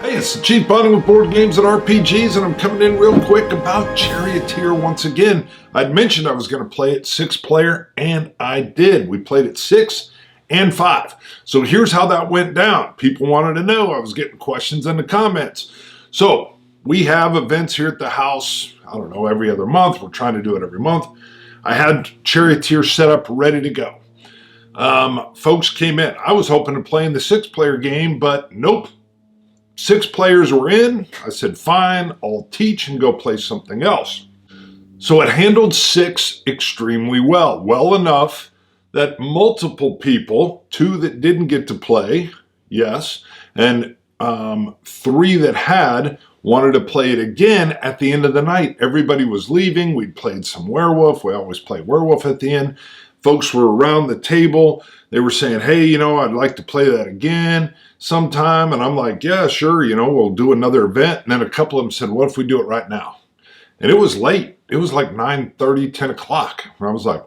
Hey, it's the Chief Bonding with Board Games and RPGs, and I'm coming in real quick about Charioteer once again. I'd mentioned I was going to play it 6-player, and I did. We played it 6 and 5. So here's how that went down. People wanted to know. I was getting questions in the comments. So we have events here at the house, I don't know, every other month. We're trying to do it every month. I had Charioteer set up ready to go. Folks came in. I was hoping to play in the 6-player game, but nope. 6 players were in. I said, fine, I'll teach and go play something else. So it handled 6 extremely well. Well enough that multiple people, 2 that didn't get to play, yes, and 3 that had, wanted to play it again at the end of the night. Everybody was leaving. We'd played some werewolf. We always play werewolf at the end. Folks were around the table. They were saying, hey, I'd like to play that again sometime. And I'm like, yeah, sure, we'll do another event. And then a couple of them said, what if we do it right now? And it was late. It was like 9:30, 10 o'clock. And I was like,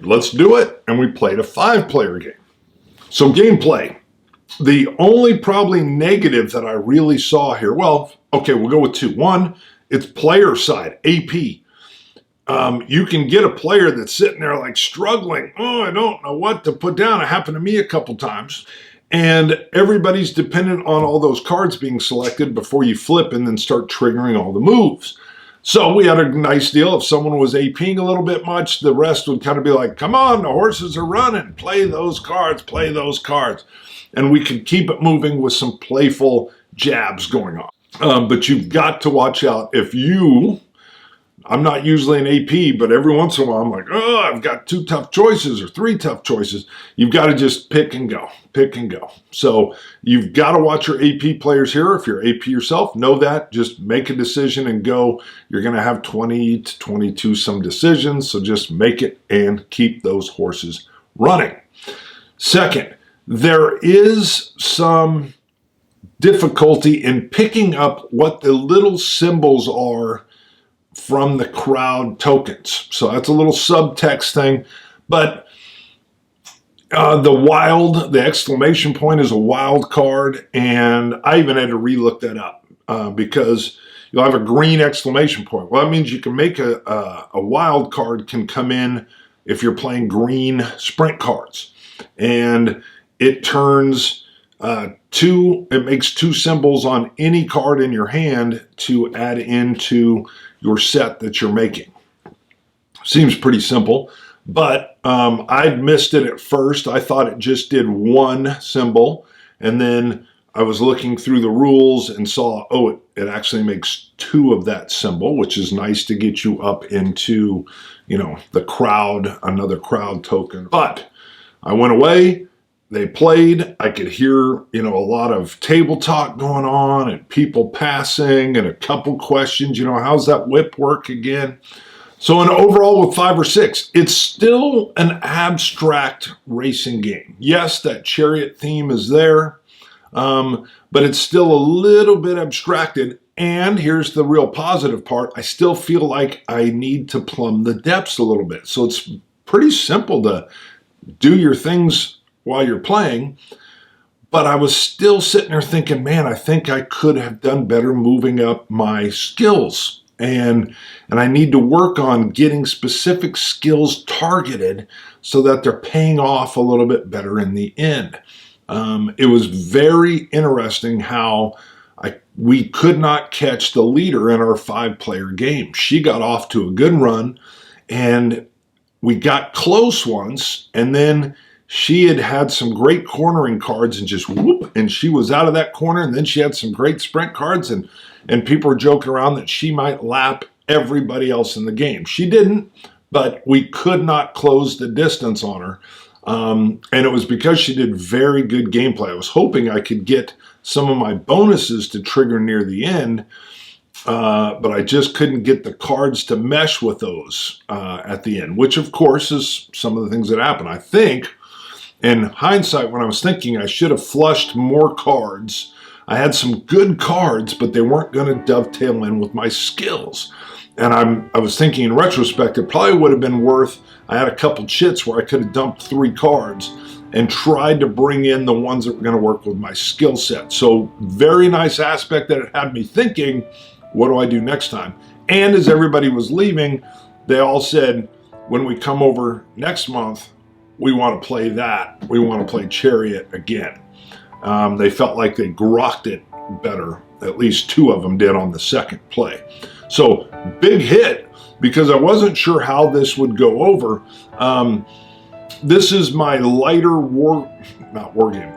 let's do it. And we played a 5-player game. So gameplay. The only probably negative that I really saw here, well, okay, we'll go with 2. 1, it's player side, AP. You can get a player that's sitting there like struggling. Oh, I don't know what to put down. It happened to me a couple times. And everybody's dependent on all those cards being selected before you flip and then start triggering all the moves. So we had a nice deal. If someone was APing a little bit much, the rest would kind of be like, come on, the horses are running. Play those cards, play those cards. And we could keep it moving with some playful jabs going on. But you've got to watch out if I'm not usually an AP, but every once in a while I'm like, oh, I've got 2 tough choices or 3 tough choices. You've got to just pick and go. So you've got to watch your AP players here. If you're AP yourself, know that. Just make a decision and go. You're going to have 20 to 22 some decisions, so just make it and keep those horses running. Second, there is some difficulty in picking up what the little symbols are from the crowd tokens. So that's a little subtext thing. But the exclamation point is a wild card. And I even had to relook that up because you'll have a green exclamation point. Well, that means you can make a wild card can come in if you're playing green sprint cards. And it turns it makes 2 symbols on any card in your hand to add into your set that you're making. Seems pretty simple, but I'd missed it at first. I thought it just did 1 symbol, and then I was looking through the rules and saw, oh, it actually makes 2 of that symbol, which is nice to get you up into, the crowd, another crowd token. But I went away. They played. I could hear, a lot of table talk going on and people passing and a couple questions, how's that whip work again? So in overall with 5 or 6, it's still an abstract racing game. Yes, that chariot theme is there, but it's still a little bit abstracted. And here's the real positive part. I still feel like I need to plumb the depths a little bit. So it's pretty simple to do your things while you're playing, but I was still sitting there thinking, man, I think I could have done better moving up my skills. And I need to work on getting specific skills targeted so that they're paying off a little bit better in the end. It was very interesting how we could not catch the leader in our 5-player game. She got off to a good run, and we got close once, and then she had some great cornering cards and just whoop, and she was out of that corner. And then she had some great sprint cards, and people were joking around that she might lap everybody else in the game. She didn't, but we could not close the distance on her. And it was because she did very good gameplay. I was hoping I could get some of my bonuses to trigger near the end, but I just couldn't get the cards to mesh with those at the end, which of course is some of the things that happen. I think in hindsight, when I was thinking, I should have flushed more cards. I had some good cards, but they weren't going to dovetail in with my skills. And I was thinking in retrospect, it probably would have been worth, I had a couple chits where I could have dumped 3 cards and tried to bring in the ones that were going to work with my skill set. So very nice aspect that it had me thinking, what do I do next time? And as everybody was leaving, they all said, when we come over next month, we want to play that. We want to play Chariot again. They felt like they grokked it better. At least two of them did on the second play. So big hit, because I wasn't sure how this would go over. This is my lighter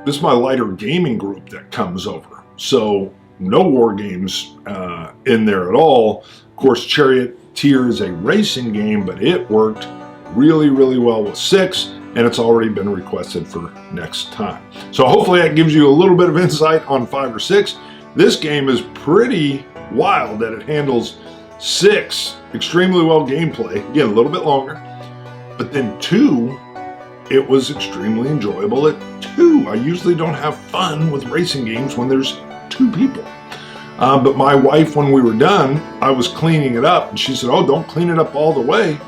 this is my lighter gaming group that comes over. So no war games in there at all. Of course, Charioteer is a racing game, but it worked really, really well with 6, and it's already been requested for next time. So hopefully that gives you a little bit of insight on 5 or 6. This game is pretty wild that it handles 6 extremely well gameplay. Again, a little bit longer. But then 2, it was extremely enjoyable at 2. I usually don't have fun with racing games when there's 2 people. But my wife, when we were done, I was cleaning it up, and she said, oh, don't clean it up all the way.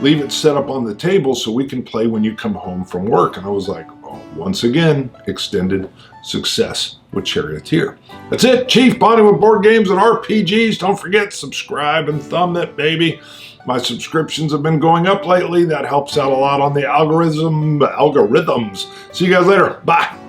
Leave it set up on the table so we can play when you come home from work. And I was like, oh, once again, extended success with Charioteer. That's it, Chief, bonding with board games and RPGs. Don't forget, subscribe and thumb that baby. My subscriptions have been going up lately. That helps out a lot on the algorithms. See you guys later. Bye.